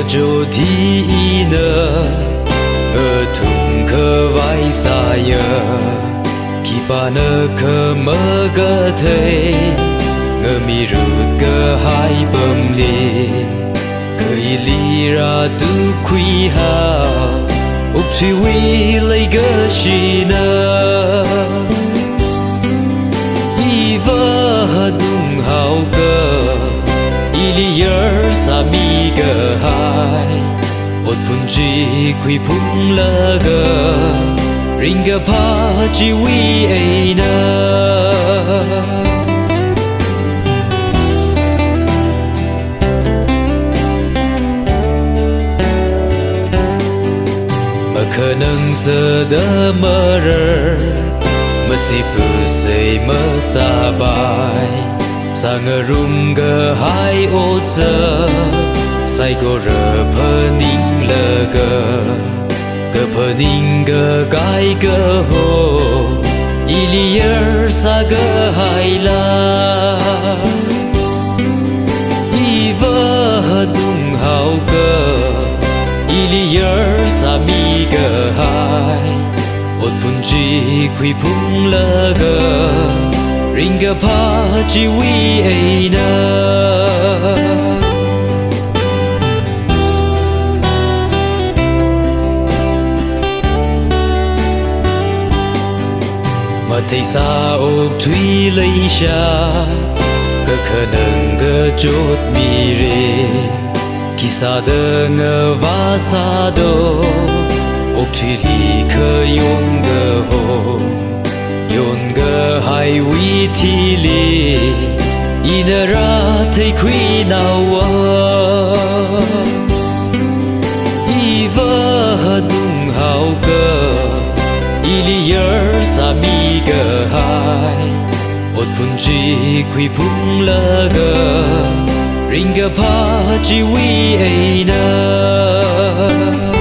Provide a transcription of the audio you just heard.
cho thi nơ ngơ thùng khơ vai xa yơ khi ba nơ khơ mơ cơ thề ngơ mi rượt cơ hai bầm lì khơi li ra tu quy ha ốc suy quy lấy cơ shi nơ y vơ đúng hào cơ ili yer sa mi cơ hai ot pun chi quy pun lơ cơ ring cơ pa chi quy ai nơ khả năng giờ đã mơ rơ mơ si phụ dây mơ xa bài sa ngờ rung gờ hai ô giờ say cô rờ phơ ninh lơ gờ phơ ninh gờ cái gờ hồ ili yer sa gờ hai la y vơ đúng hào gờ ili yer sa mi gờ hai ot pun chi quy pun lơ gờ ring gờ pa chi wi ai nơ mà thấy xa ốc thủy lấy xa gờ khả năng gờ chốt mi rê khi xa đơ ngờ va xa đô ốc thủy lì khơ yôn gờ hồ yôn gờ hai vi thi lì y nơ ra thấy quy nào y vơ đúng hào cơ ili yer sa mi gờ hai ot pun chi quy pun lơ gờ ring gờ pa chi wi ai nơ